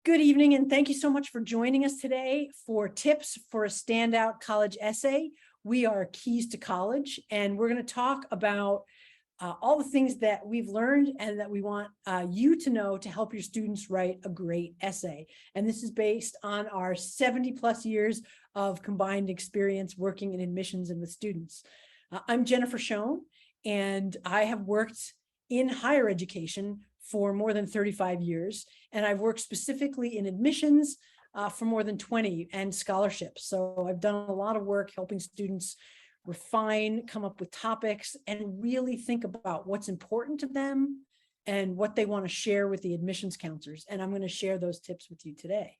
Good evening, and thank you so much for joining us today for tips for a standout college essay. We are Keys to College, and we're going to talk about all the things that we've learned and that we want you to know to help your students write a great essay. And this is based on our 70 plus years of combined experience working in admissions and with students. I'm Jennifer Schoen, and I have worked in higher education for more than 35 years. And I've worked specifically in admissions for more than 20 and scholarships. So I've done a lot of work helping students refine, come up with topics, and really think about what's important to them and what they want to share with the admissions counselors. And I'm going to share those tips with you today.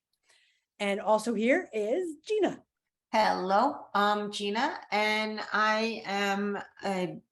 And also here is Gina. Hello, I'm Gina, and I am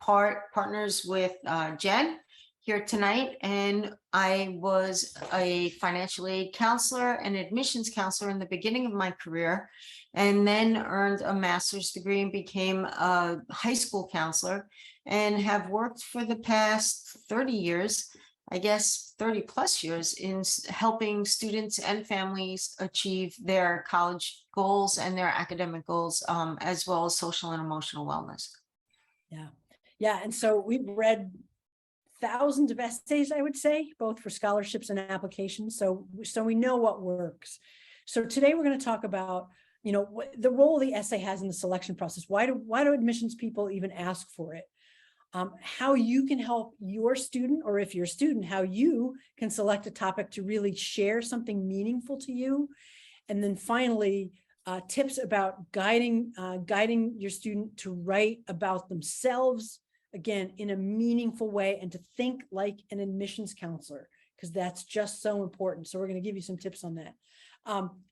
partners with Jen here tonight, and I was a financial aid counselor and admissions counselor in the beginning of my career, and then earned a master's degree and became a high school counselor, and have worked for the past 30 years, I guess 30 plus years, in helping students and families achieve their college goals and their academic goals, as well as social and emotional wellness. Yeah. And so we've read thousands of essays, I would say, both for scholarships and applications. So we know what works. So today we're going to talk about, the role the essay has in the selection process. Why do admissions people even ask for it? How you can help your student, or if you're a student, how you can select a topic to really share something meaningful to you. And then finally, tips about guiding your student to write about themselves, again, in a meaningful way, and to think like an admissions counselor, because that's just so important. So we're going to give you some tips on that.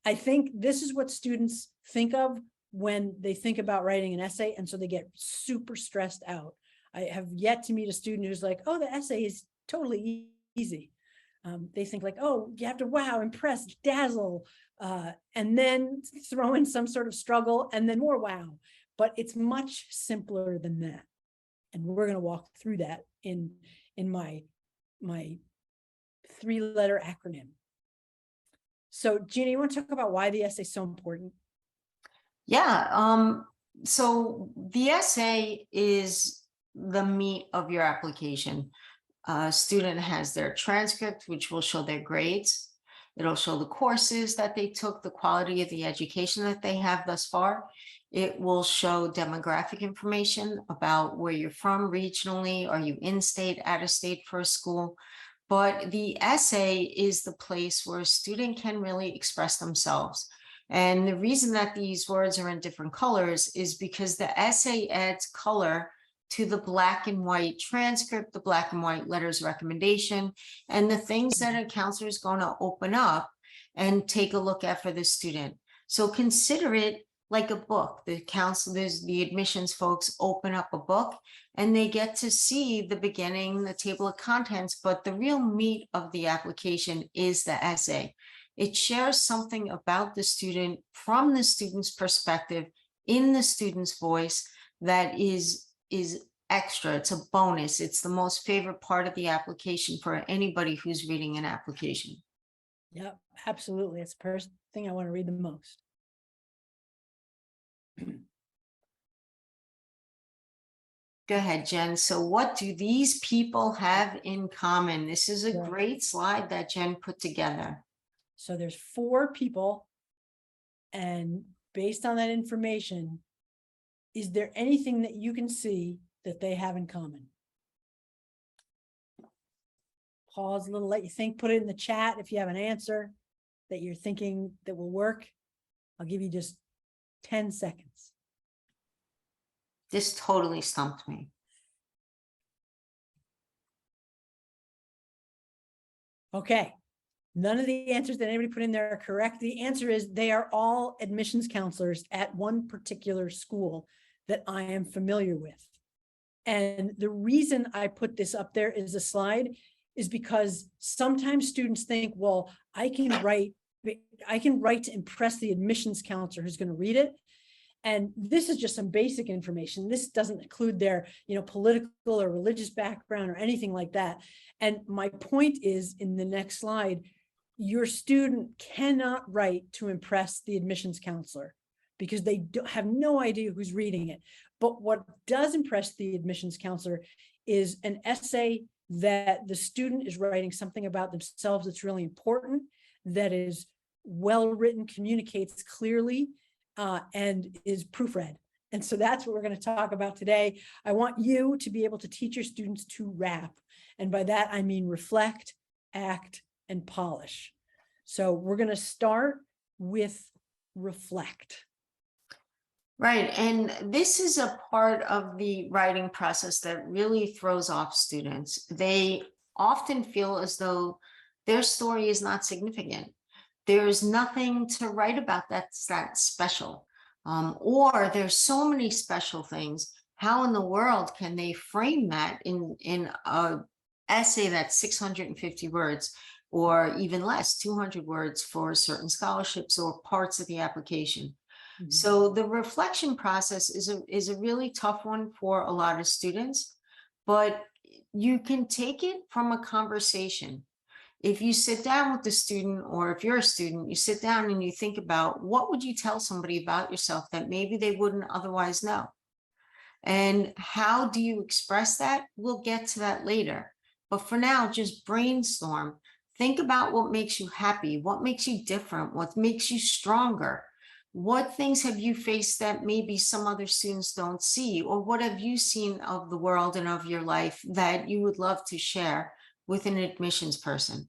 I think this is what students think of when they think about writing an essay, and so they get super stressed out. I have yet to meet a student who's like, oh, the essay is totally easy. They think like, oh, you have to wow, impress, dazzle, and then throw in some sort of struggle and then more wow. But it's much simpler than that. And we're going to walk through that in my 3-letter acronym. So Gina, you want to talk about why the essay is so important? Yeah. So the essay is the meat of your application. A student has their transcript, which will show their grades. It'll show the courses that they took, the quality of the education that they have thus far. It will show demographic information about where you're from regionally. Are you in state, out of state for a school? But the essay is the place where a student can really express themselves. And the reason that these words are in different colors is because the essay adds color to the black and white transcript, the black and white letters recommendation, and the things that a counselor is going to open up and take a look at for the student. So consider it like a book. The counselors, the admissions folks open up a book and they get to see the beginning, the table of contents, but the real meat of the application is the essay. It shares something about the student from the student's perspective, in the student's voice, that is extra. It's a bonus. It's the most favorite part of the application for anybody who's reading an application. Yep, absolutely. It's the first thing I want to read the most. Go ahead, Jen. So what do these people have in common? This is a great slide that Jen put together. So there's 4 people, and based on that information, is there anything that you can see that they have in common? Pause a little, let you think, put it in the chat if you have an answer that you're thinking that will work. I'll give you just 10 seconds. This totally stumped me. Okay. None of the answers that anybody put in there are correct. The answer is they are all admissions counselors at one particular school that I am familiar with. And the reason I put this up there as a slide is because sometimes students think, well, I can write to impress the admissions counselor who's going to read it. And this is just some basic information. This doesn't include their, political or religious background or anything like that. And my point is, in the next slide, your student cannot write to impress the admissions counselor because they have no idea who's reading it. But what does impress the admissions counselor is an essay that the student is writing something about themselves that's really important, that is well written, communicates clearly, and is proofread. And so that's what we're going to talk about today. I want you to be able to teach your students to rap. And by that, I mean reflect, act, and polish. So we're going to start with reflect. Right. And this is a part of the writing process that really throws off students. They often feel as though their story is not significant. There's nothing to write about that's that special. Or there's so many special things. How in the world can they frame that in a essay that's 650 words or even less, 200 words for certain scholarships or parts of the application? So the reflection process is a really tough one for a lot of students, but you can take it from a conversation. If you sit down with the student, or if you're a student, you sit down and you think about what would you tell somebody about yourself that maybe they wouldn't otherwise know? And how do you express that? We'll get to that later. But for now, just brainstorm. Think about what makes you happy, what makes you different, what makes you stronger. What things have you faced that maybe some other students don't see? Or what have you seen of the world and of your life that you would love to share with an admissions person?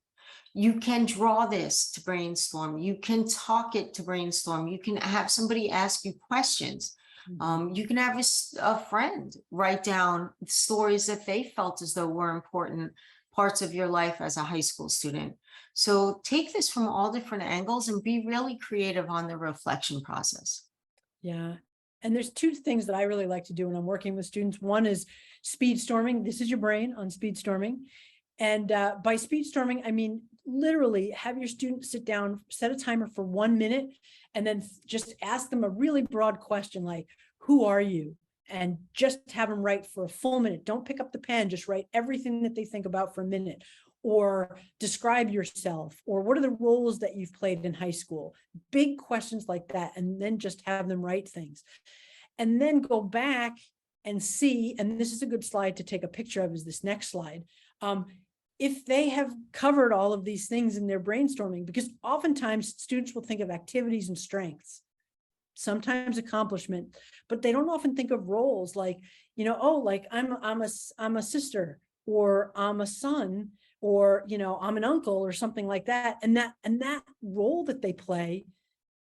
You can draw this to brainstorm. You can talk it to brainstorm. You can have somebody ask you questions. You can have a friend write down stories that they felt as though were important parts of your life as a high school student. So take this from all different angles and be really creative on the reflection process. Yeah. And there's two things that I really like to do when I'm working with students. One is speed storming. This is your brain on speed storming. And by speed storming, I mean, literally have your student sit down, set a timer for 1 minute, and then just ask them a really broad question like, who are you? And just have them write for a full minute. Don't pick up the pen, just write everything that they think about for a minute. Or describe yourself, or what are the roles that you've played in high school? Big questions like that, and then just have them write things. And then go back and see, and this is a good slide to take a picture of, is this next slide. If they have covered all of these things in their brainstorming, because oftentimes students will think of activities and strengths, sometimes accomplishment, but they don't often think of roles like, oh, like I'm a sister, or I'm a son, or, I'm an uncle or something like that. And that role that they play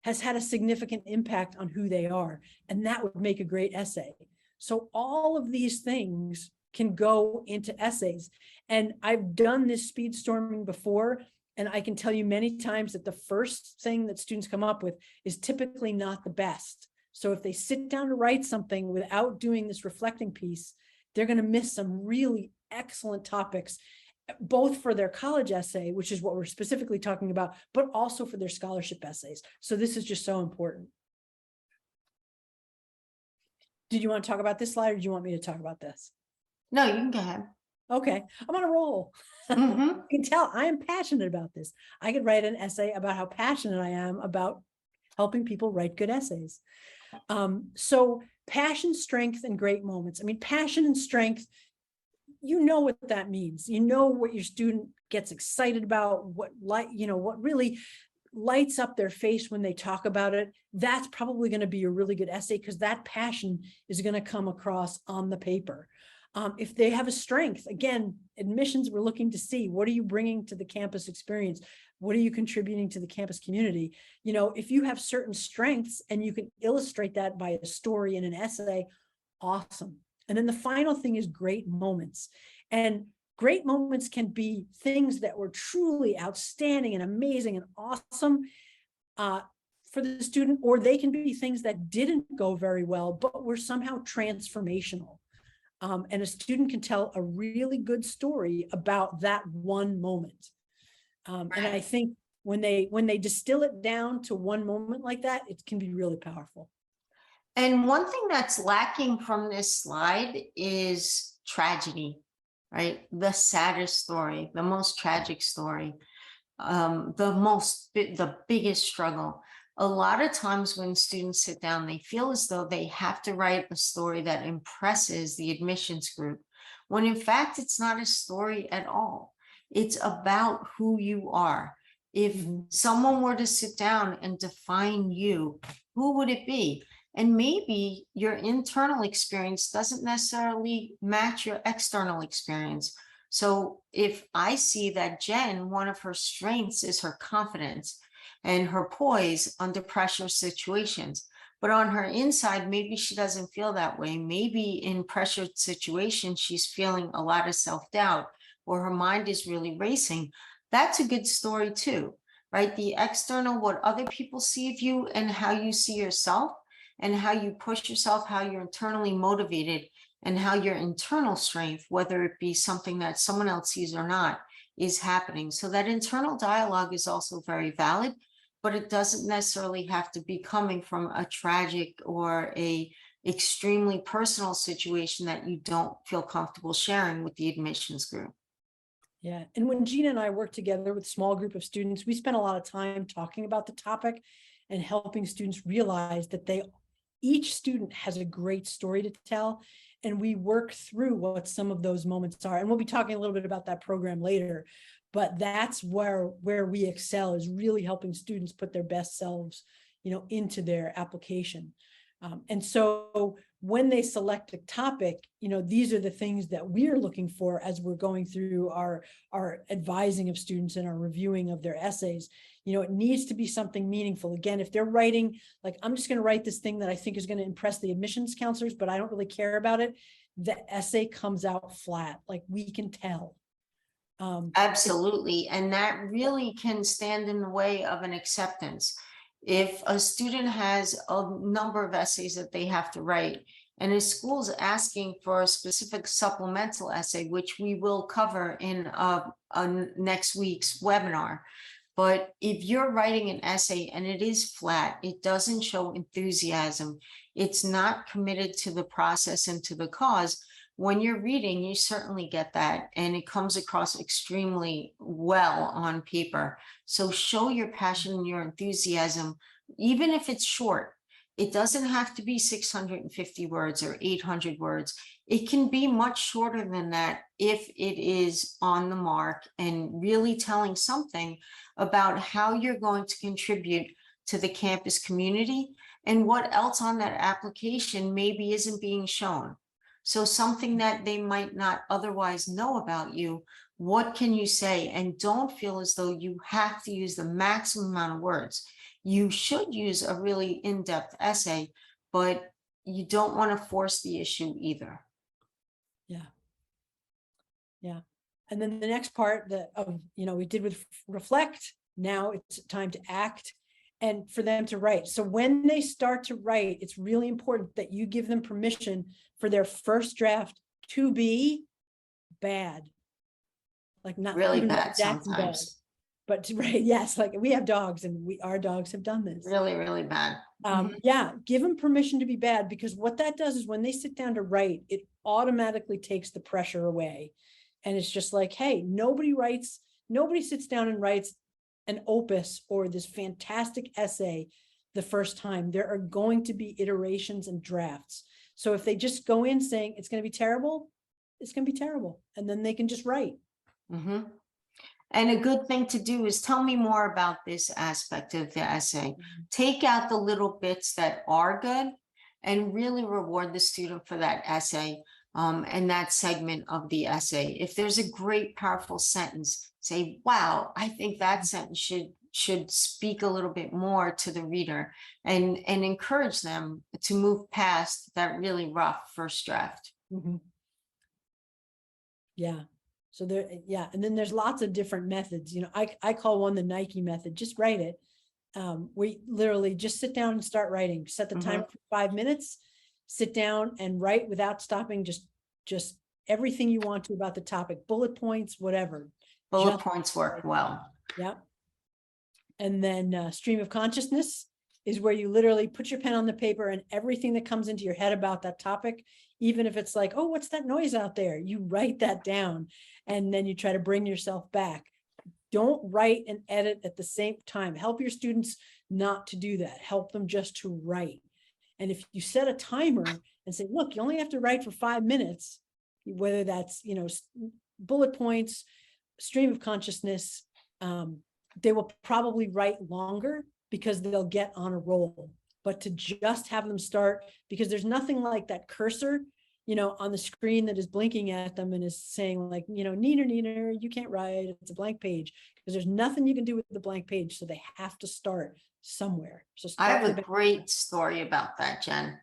has had a significant impact on who they are. And that would make a great essay. So all of these things can go into essays. And I've done this speed storming before, and I can tell you many times that the first thing that students come up with is typically not the best. So if they sit down to write something without doing this reflecting piece, they're going to miss some really excellent topics, both for their college essay, which is what we're specifically talking about, but also for their scholarship essays. So this is just so important. Did you want to talk about this slide, or do you want me to talk about this? No, you can go ahead. Okay, I'm on a roll. You can tell I am passionate about this. I could write an essay about how passionate I am about helping people write good essays. So passion, strength, and great moments. I mean, passion and strength, you know what that means. You know what your student gets excited about, what really lights up their face when they talk about it. That's probably going to be a really good essay, because that passion is going to come across on the paper. If they have a strength, again, admissions, we're looking to see, what are you bringing to the campus experience? What are you contributing to the campus community? If you have certain strengths and you can illustrate that by a story in an essay, awesome. And then the final thing is great moments. And great moments can be things that were truly outstanding and amazing and awesome for the student, or they can be things that didn't go very well, but were somehow transformational. And a student can tell a really good story about that one moment. And I think when they distill it down to one moment like that, it can be really powerful. And one thing that's lacking from this slide is tragedy, right? The saddest story, the most tragic story. the biggest struggle. A lot of times when students sit down, they feel as though they have to write a story that impresses the admissions group, when in fact, it's not a story at all. It's about who you are. If Mhm. someone were to sit down and define you, who would it be? And maybe your internal experience doesn't necessarily match your external experience. So if I see that Jen, one of her strengths is her confidence and her poise under pressure situations, but on her inside, maybe she doesn't feel that way. Maybe in pressured situations, she's feeling a lot of self-doubt or her mind is really racing. That's a good story too, right? The external, what other people see of you and how you see yourself and how you push yourself, how you're internally motivated and how your internal strength, whether it be something that someone else sees or not, is happening. So that internal dialogue is also very valid, but it doesn't necessarily have to be coming from a tragic or a extremely personal situation that you don't feel comfortable sharing with the admissions group. Yeah. And when Gina and I worked together with a small group of students, we spent a lot of time talking about the topic and helping students realize that each student has a great story to tell. And we work through what some of those moments are. And we'll be talking a little bit about that program later. But that's where we excel, is really helping students put their best selves, into their application. And so when they select a topic, these are the things that we're looking for as we're going through our advising of students and our reviewing of their essays. It needs to be something meaningful. Again, if they're writing, like, I'm just going to write this thing that I think is going to impress the admissions counselors, but I don't really care about it, the essay comes out flat. Like, we can tell. Absolutely. And that really can stand in the way of an acceptance. If a student has a number of essays that they have to write, and a school's asking for a specific supplemental essay, which we will cover in a next week's webinar. But if you're writing an essay and it is flat, it doesn't show enthusiasm, it's not committed to the process and to the cause, when you're reading, you certainly get that, and it comes across extremely well on paper. So show your passion and your enthusiasm, even if it's short. It doesn't have to be 650 words or 800 words. It can be much shorter than that if it is on the mark and really telling something about how you're going to contribute to the campus community and what else on that application maybe isn't being shown. So something that they might not otherwise know about you, what can you say? And don't feel as though you have to use the maximum amount of words. You should use a really in-depth essay, but you don't want to force the issue either. Yeah. Yeah. And then the next part we did with reflect. Now it's time to act and for them to write. So when they start to write, it's really important that you give them permission for their first draft to be bad. Like, not Really even bad exactly bad, sometimes. but to write, yes, like we have dogs and our dogs have done this. Really, really bad. Yeah, give them permission to be bad, because what that does is when they sit down to write, it automatically takes the pressure away. And it's just like, hey, nobody sits down and writes an opus or this fantastic essay the first time. There are going to be iterations and drafts. So if they just go in saying it's going to be terrible, it's going to be terrible. And then they can just write. And a good thing to do is tell me more about this aspect of the essay. Take out the little bits that are good and really reward the student for that essay and that segment of the essay. If there's a great, powerful sentence, say, wow, I think that sentence should speak a little bit more to the reader, and encourage them to move past that really rough first draft. Yeah. So yeah. And then there's lots of different methods. I call one the Nike method. Just write it. We literally just sit down and start writing. Set the timer for 5 minutes, sit down and write without stopping. Just everything you want to about the topic, bullet points, whatever. Bullet points work well. Yeah. And then stream of consciousness is where you literally put your pen on the paper and everything that comes into your head about that topic, even if it's like, oh, what's that noise out there? You write that down and then you try to bring yourself back. Don't write and edit at the same time. Help your students not to do that. Help them just to write. And if you set a timer and say, look, you only have to write for 5 minutes, whether that's, bullet points, stream of consciousness, they will probably write longer because they'll get on a roll. But to just have them start, because there's nothing like that cursor, on the screen that is blinking at them and is saying like, neener, you can't write, it's a blank page, because there's nothing you can do with the blank page. So they have to start somewhere. So I start have a great story about that, Jen.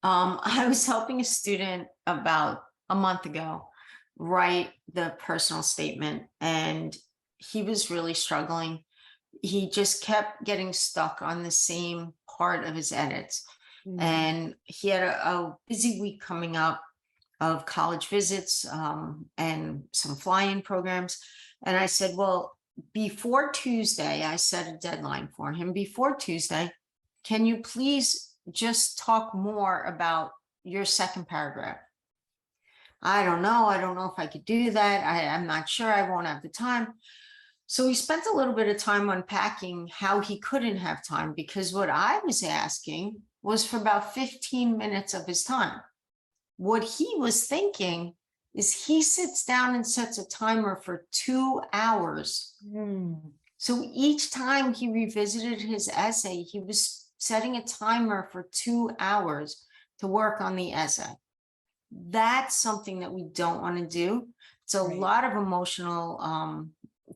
I was helping a student about a month ago write the personal statement, and he was really struggling. He just kept getting stuck on the same part of his edits. And he had a busy week coming up of college visits and some fly-in programs. And I said, well, before Tuesday, I set a deadline for him. Before Tuesday, can you please just talk more about your second paragraph? I don't know. I don't know if I could do that. I'm not sure. I won't have the time. So we spent a little bit of time unpacking how he couldn't have time, because what I was asking was for about 15 minutes of his time. What he was thinking is he sits down and sets a timer for 2 hours. So each time he revisited his essay, he was setting a timer for 2 hours to work on the essay. That's something that we don't want to do. It's a lot of emotional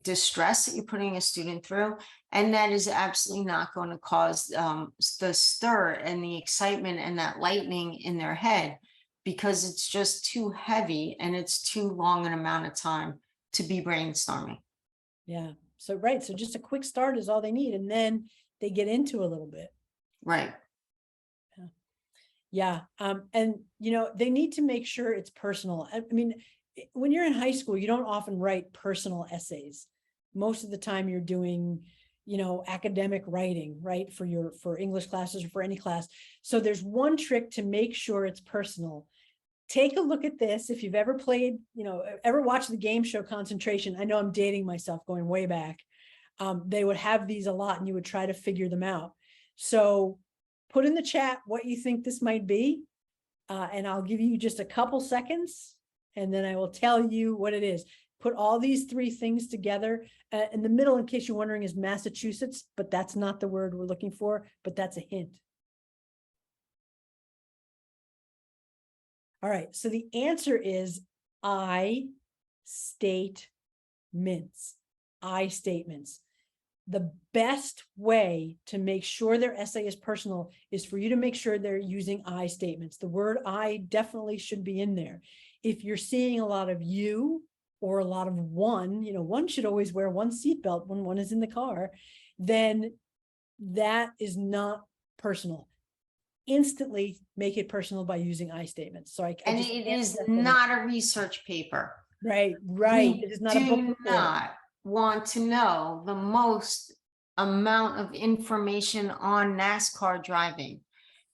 distress that you're putting a student through, and that is absolutely not going to cause the stir and the excitement and that lightning in their head, because it's just too heavy and it's too long an amount of time to be brainstorming. Yeah. So so just a quick start is all they need, and then they get into a little bit. Right. Yeah. And they need to make sure it's personal. I mean, when you're in high school, you don't often write personal essays. Most of the time you're doing, academic writing, right? For English classes or for any class. So there's one trick to make sure it's personal. Take a look at this. If you've ever played, ever watched the game show Concentration, I know I'm dating myself going way back. They would have these a lot and you would try to figure them out. So put in the chat what you think this might be. And I'll give you just a couple seconds and then I will tell you what it is. Put all these 3 things together. In the middle, in case you're wondering, is Massachusetts, but that's not the word we're looking for, but that's a hint. All right, so the answer is I statements. I statements. The best way to make sure their essay is personal is for you to make sure they're using I statements. The word I definitely should be in there. If you're seeing a lot of you or a lot of one, one should always wear one seatbelt when one is in the car, then that is not personal. Instantly make it personal by using I statements. So and it is not a research paper. Right. It is not a book report. Not want to know the most amount of information on NASCAR driving.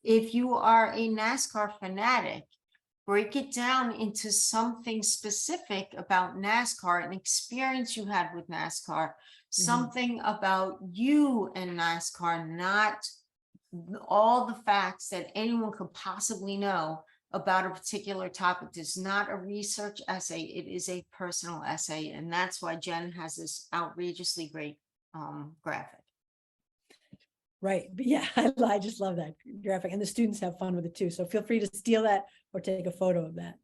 If you are a NASCAR fanatic, break it down into something specific about NASCAR, an experience you had with NASCAR, something about you and NASCAR, not all the facts that anyone could possibly know about a particular topic. Is not a research essay, it is a personal essay. And that's why Jen has this outrageously great graphic. Right. But yeah, I just love that graphic, and the students have fun with it too. So feel free to steal that or take a photo of that.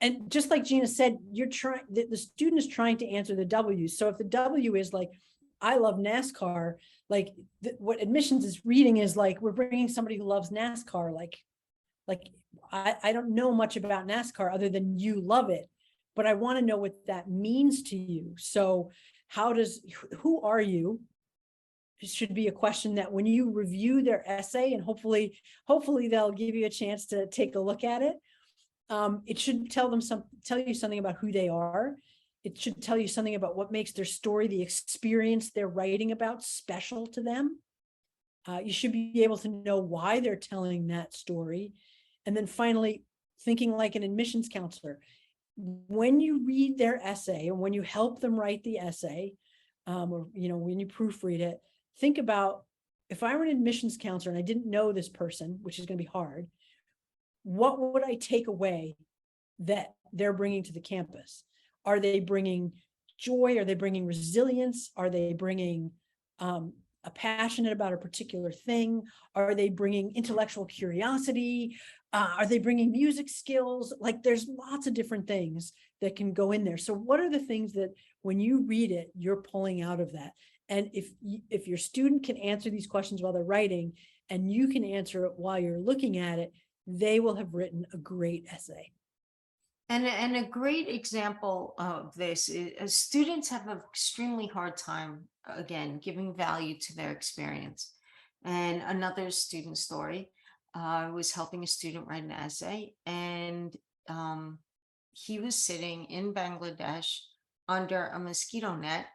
And just like Gina said, the student is trying to answer the W's. So if the W is like, I love NASCAR, like what admissions is reading is like, we're bringing somebody who loves NASCAR. Like I don't know much about NASCAR other than you love it, but I want to know what that means to you. So who are you? It should be a question that when you review their essay, and hopefully they'll give you a chance to take a look at it. It should tell you something about who they are. It should tell you something about what makes their story, the experience they're writing about, special to them. You should be able to know why they're telling that story. And then finally, thinking like an admissions counselor. when you read their essay and when you help them write the essay, or, when you proofread it, think about, if I were an admissions counselor and I didn't know this person, which is going to be hard, what would I take away that they're bringing to the campus? Are they bringing joy? Are they bringing resilience? Are they bringing a passionate about a particular thing? Are they bringing intellectual curiosity? Are they bringing music skills? Like, there's lots of different things that can go in there. So what are the things that when you read it, you're pulling out of that? And if your student can answer these questions while they're writing, and you can answer it while you're looking at it, they will have written a great essay. And a great example of this is students have an extremely hard time, again, giving value to their experience. And another student story, I was helping a student write an essay, and he was sitting in Bangladesh under a mosquito net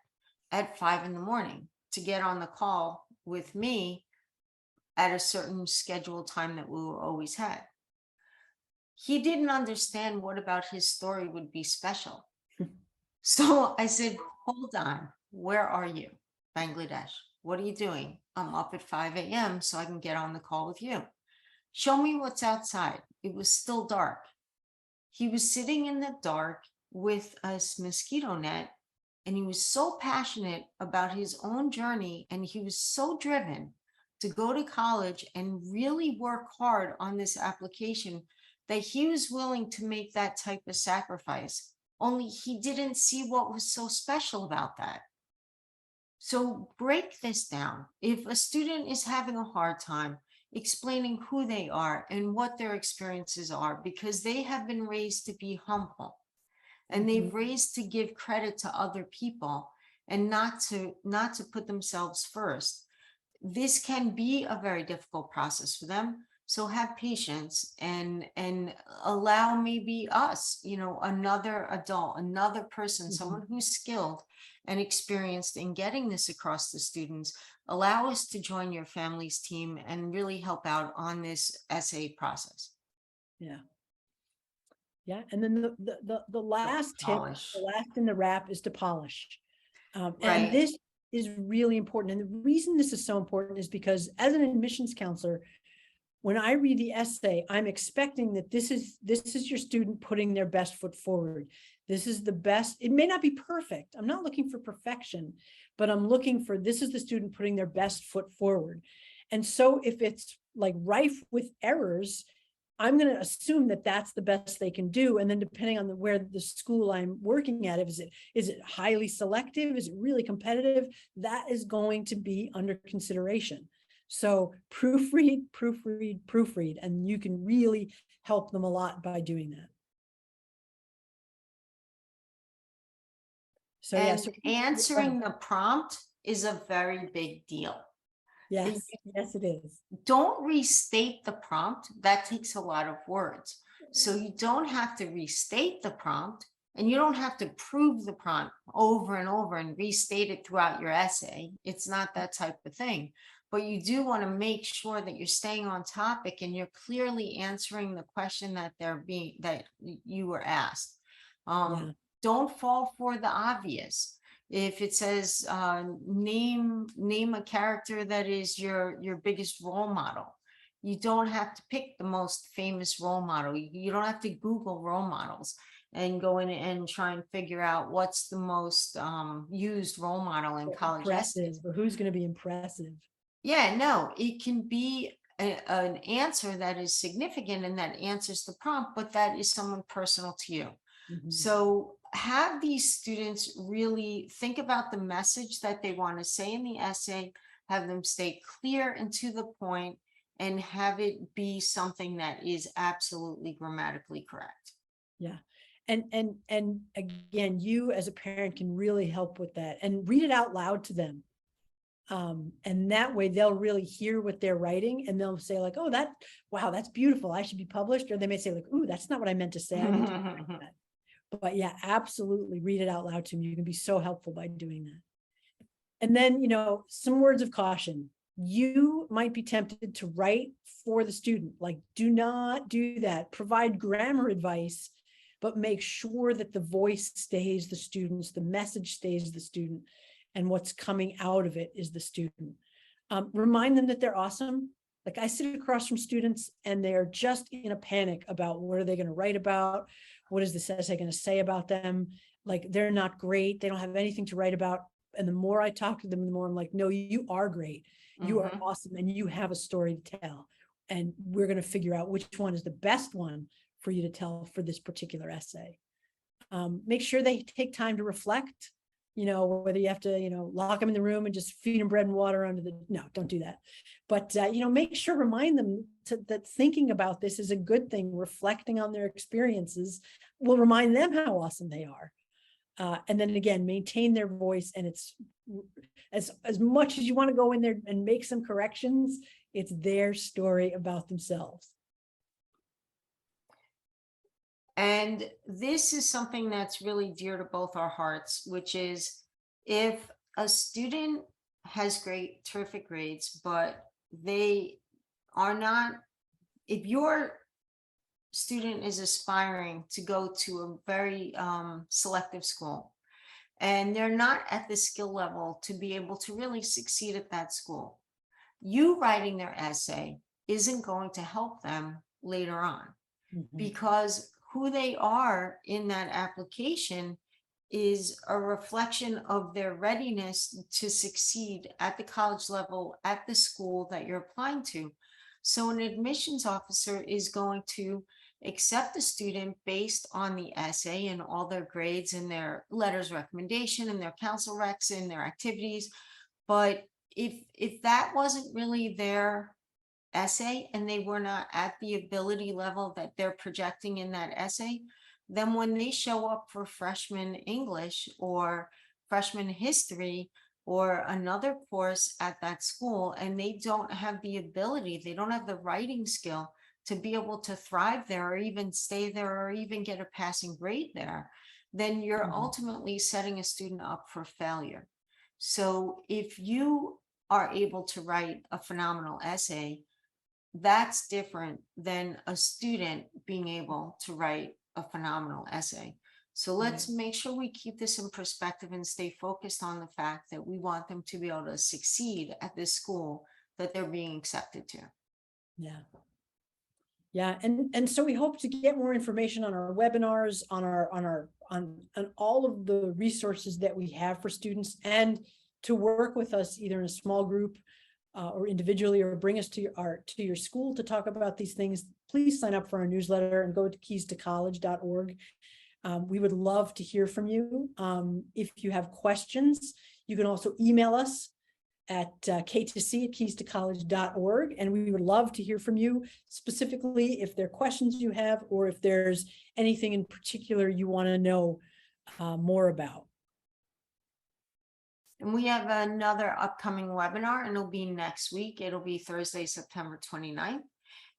at 5 a.m. to get on the call with me at a certain scheduled time that we always had. He didn't understand what about his story would be special. So I said, hold on, where are you? Bangladesh. What are you doing? I'm up at 5 a.m. so I can get on the call with you. Show me what's outside. It was still dark. He was sitting in the dark with a mosquito net, and he was so passionate about his own journey, and he was so driven to go to college and really work hard on this application that he was willing to make that type of sacrifice, only he didn't see what was so special about that. So break this down. If a student is having a hard time explaining who they are and what their experiences are, because they have been raised to be humble, and they've raised to give credit to other people and not to put themselves first, this can be a very difficult process for them. So have patience and allow maybe us, another adult, another person, someone who's skilled and experienced in getting this across to students, allow us to join your family's team and really help out on this essay process. Yeah. Yeah. And then the last tip, Polish. the last in the wrap, is to polish. Right. And this is really important. And the reason this is so important is because as an admissions counselor, when I read the essay, I'm expecting that this is your student putting their best foot forward. This is the best. It may not be perfect. I'm not looking for perfection, but I'm looking for, this is the student putting their best foot forward. And so if it's like rife with errors, I'm going to assume that that's the best they can do. And then depending on where the school I'm working at, is it highly selective? Is it really competitive? That is going to be under consideration. So proofread, and you can really help them a lot by doing that. So and answering the prompt is a very big deal. Yes, yes, it is. Don't restate the prompt. That takes a lot of words. So you don't have to restate the prompt, and you don't have to prove the prompt over and over and restate it throughout your essay. It's not that type of thing. But you do want to make sure that you're staying on topic and you're clearly answering the question that you were asked. Don't fall for the obvious. If it says name a character that is your biggest role model, you don't have to pick the most famous role model. You don't have to Google role models and go in and try and figure out what's the most used role model in college. Impressive, or who's going to be impressive. Yeah, no, it can be an answer that is significant and that answers the prompt, but that is someone personal to you. So have these students really think about the message that they want to say in the essay, have them stay clear and to the point, and have it be something that is absolutely grammatically correct. Yeah. And again, you as a parent can really help with that, and read it out loud to them. And that way they'll really hear what they're writing, and they'll say like, oh, wow, that's beautiful, I should be published. Or they may say like, ooh, that's not what I meant to say. I need to correct that. But yeah, absolutely read it out loud to them. You can be so helpful by doing that. And then, some words of caution. You might be tempted to write for the student, like, do not do that. Provide grammar advice, but make sure that the voice stays the students, the message stays the student, and what's coming out of it is the student. Remind them that they're awesome. Like I sit across from students and they're just in a panic about what are they going to write about? What is this essay going to say about them? Like they're not great. They don't have anything to write about. And the more I talk to them, the more I'm like, no, you are great. You are awesome. And you have a story to tell. And we're going to figure out which one is the best one for you to tell for this particular essay. Make sure they take time to reflect, whether you have to, lock them in the room and just feed them bread and water no, don't do that. But, make sure, remind them that thinking about this is a good thing. Reflecting on their experiences will remind them how awesome they are. And then again, maintain their voice. And it's as much as you want to go in there and make some corrections, it's their story about themselves. And this is something that's really dear to both our hearts, which is if a student has terrific grades, but they are not, if your student is aspiring to go to a very selective school and they're not at the skill level to be able to really succeed at that school, you writing their essay isn't going to help them later on, because who they are in that application is a reflection of their readiness to succeed at the college level, at the school that you're applying to. So an admissions officer is going to accept the student based on the essay and all their grades and their letters recommendation and their council recs and their activities. But if that wasn't really their essay and they were not at the ability level that they're projecting in that essay, then when they show up for freshman English or freshman history or another course at that school, and they don't have the ability, they don't have the writing skill to be able to thrive there or even stay there or even get a passing grade there, then you're ultimately setting a student up for failure. So if you are able to write a phenomenal essay, that's different than a student being able to write a phenomenal essay. So let's make sure we keep this in perspective and stay focused on the fact that we want them to be able to succeed at this school that they're being accepted to. Yeah. Yeah. And so we hope to get more information on our webinars, on all of the resources that we have for students, and to work with us either in a small group or individually, or bring us to your school to talk about these things. Please sign up for our newsletter and go to keystocollege.org. We would love to hear from you. If you have questions, you can also email us at k2c@keystocollege.org, and we would love to hear from you, specifically if there are questions you have or if there's anything in particular you want to know more about. And we have another upcoming webinar, and it'll be next week. It'll be Thursday, September 29th.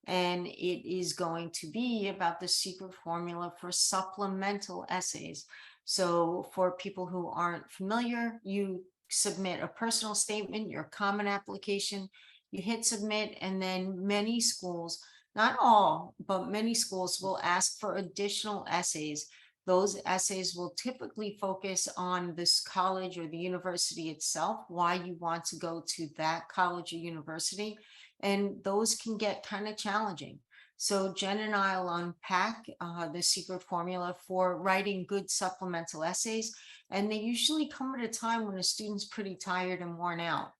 And it is going to be about the secret formula for supplemental essays. So for people who aren't familiar, you submit a personal statement, your common application, you hit submit, and then many schools, not all, but many schools will ask for additional essays. Those essays will typically focus on this college or the university itself, why you want to go to that college or university. And those can get kind of challenging. So Jen and I will unpack the secret formula for writing good supplemental essays. And they usually come at a time when a student's pretty tired and worn out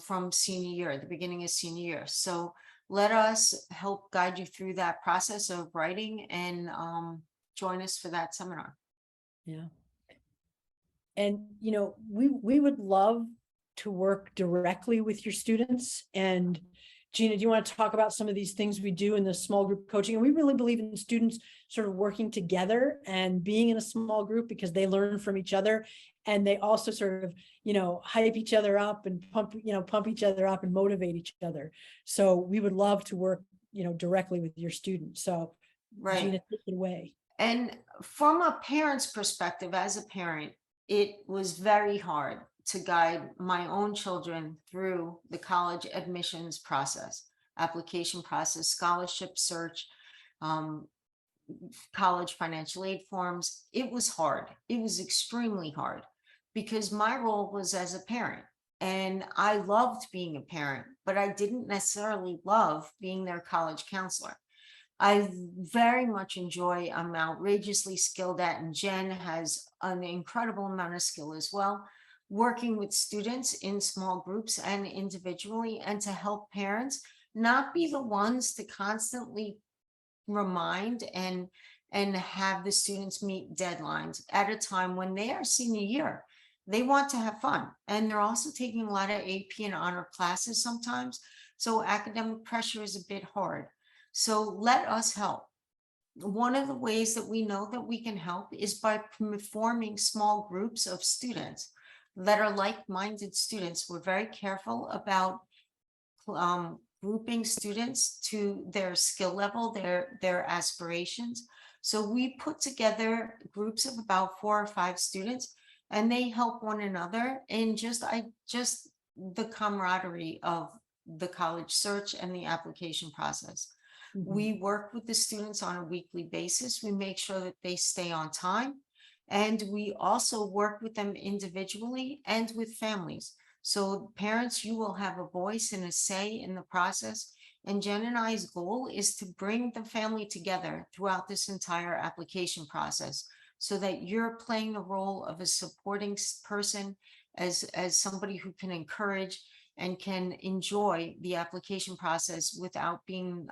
from senior year, the beginning of senior year. So let us help guide you through that process of writing, and join us for that seminar. Yeah. And, we would love to work directly with your students. And Gina, do you want to talk about some of these things we do in the small group coaching? And we really believe in students sort of working together and being in a small group, because they learn from each other, and they also sort of, hype each other up and pump each other up and motivate each other. So we would love to work, directly with your students. So Right. Gina, take it away. And from a parent's perspective, as a parent, it was very hard to guide my own children through the college admissions process, application process, scholarship search, college financial aid forms. It was hard. It was extremely hard because my role was as a parent. And I loved being a parent, but I didn't necessarily love being their college counselor. I very much enjoy, I'm outrageously skilled at, and Jen has an incredible amount of skill as well, working with students in small groups and individually, and to help parents not be the ones to constantly remind and have the students meet deadlines at a time when they are senior year. They want to have fun, and they're also taking a lot of AP and honor classes sometimes. So academic pressure is a bit hard. So let us help. One of the ways that we know that we can help is by forming small groups of students that are like-minded students. We're very careful about grouping students to their skill level, their aspirations. So we put together groups of about 4 or 5 students, and they help one another in just the camaraderie of the college search and the application process. Mhm. We work with the students on a weekly basis. We make sure that they stay on time. And we also work with them individually and with families. So parents, you will have a voice and a say in the process. And Jen and I's goal is to bring the family together throughout this entire application process so that you're playing the role of a supporting person, as somebody who can encourage and can enjoy the application process without being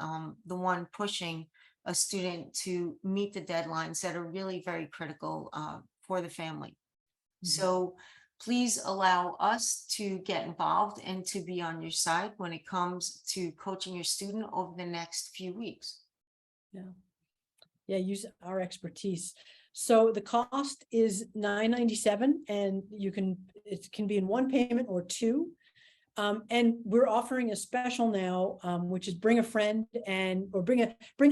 the one pushing a student to meet the deadlines that are really very critical for the family. Mhm. So please allow us to get involved and to be on your side when it comes to coaching your student over the next few weeks. Yeah, use our expertise. So the cost is $9.97, and it can be in one payment or two. And we're offering a special now, which is bring a friend or bring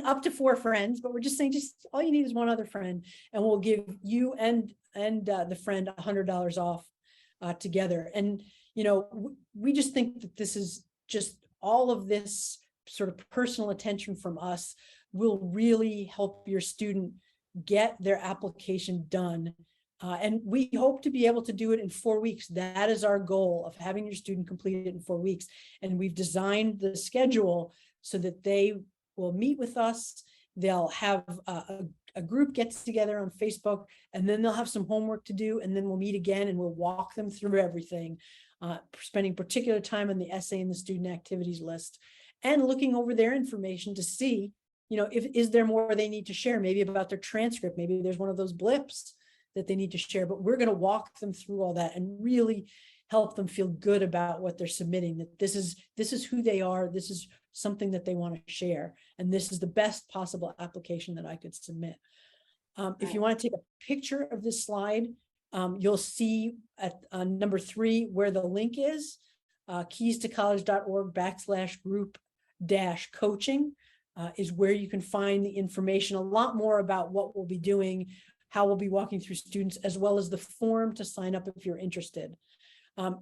up to 4 friends, but we're just saying, just all you need is one other friend, and we'll give you and the friend $100 off together. And, we just think that this is just all of this sort of personal attention from us will really help your student get their application done. And we hope to be able to do it in 4 weeks. That is our goal, of having your student complete it in 4 weeks. And we've designed the schedule so that they will meet with us. They'll have a group gets together on Facebook, and then they'll have some homework to do. And then we'll meet again and we'll walk them through everything, spending particular time on the essay and the student activities list, and looking over their information to see, is there more they need to share, maybe about their transcript. Maybe there's one of those blips that they need to share, but we're going to walk them through all that and really help them feel good about what they're submitting, that this is who they are. This is something that they want to share. And this is the best possible application that I could submit. If you want to take a picture of this slide, you'll see at number 3 where the link is, keystocollege.org/group-coaching is where you can find the information, a lot more about what we'll be doing, how we'll be walking through students, as well as the form to sign up if you're interested.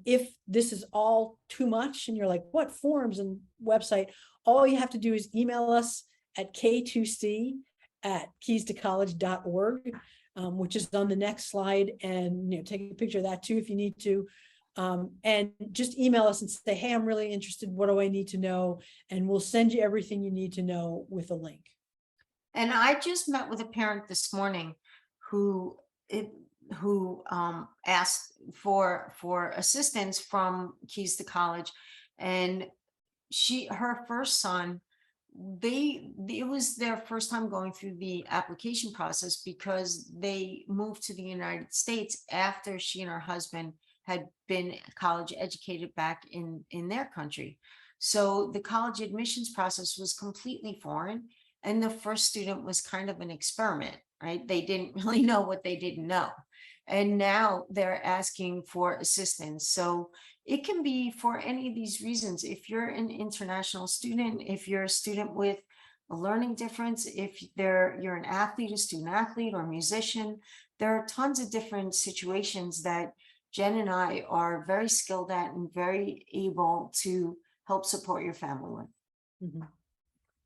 If this is all too much and you're like, what forms and website, all you have to do is email us at k2c@keystocollege.org, which is on the next slide, and take a picture of that too if you need to. And just email us and say, hey, I'm really interested. What do I need to know? And we'll send you everything you need to know with a link. And I just met with a parent this morning who asked for assistance from Keys to College, and her first son, it was their first time going through the application process because they moved to the United States after she and her husband had been college educated back in their country. So the college admissions process was completely foreign, and the first student was kind of an experiment, right? They didn't really know what they didn't know. And now they're asking for assistance. So it can be for any of these reasons. If you're an international student, if you're a student with a learning difference, if you're an athlete, a student athlete, or musician, there are tons of different situations that Jen and I are very skilled at and very able to help support your family with. Mm-hmm.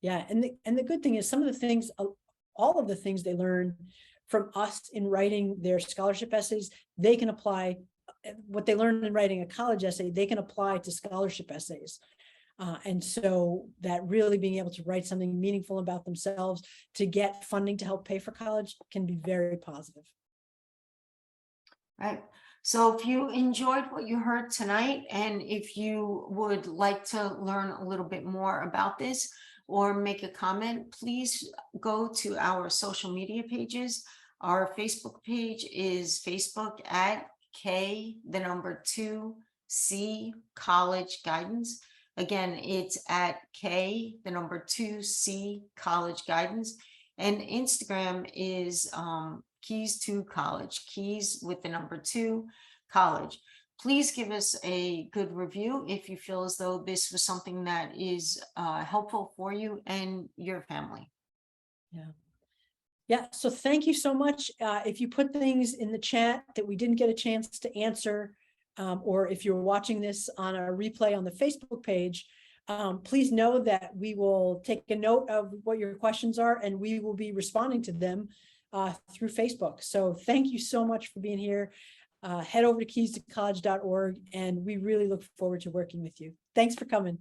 Yeah, and the good thing is, some of the things all of the things they learn from us in writing their scholarship essays, they can apply what they learned in writing a college essay, they can apply to scholarship essays. And so that really being able to write something meaningful about themselves to get funding to help pay for college can be very positive. Right. So if you enjoyed what you heard tonight, and if you would like to learn a little bit more about this or make a comment, please go to our social media pages. Our Facebook page is Facebook at K2C College Guidance. Again, it's at K2C College Guidance. And Instagram is Keys to College, Keys with the number 2 College. Please give us a good review if you feel as though this was something that is helpful for you and your family. Yeah. Yeah. So thank you so much. If you put things in the chat that we didn't get a chance to answer, or if you're watching this on a replay on the Facebook page, please know that we will take a note of what your questions are, and we will be responding to them through Facebook. So thank you so much for being here. Head over to keys2college.org, and we really look forward to working with you. Thanks for coming.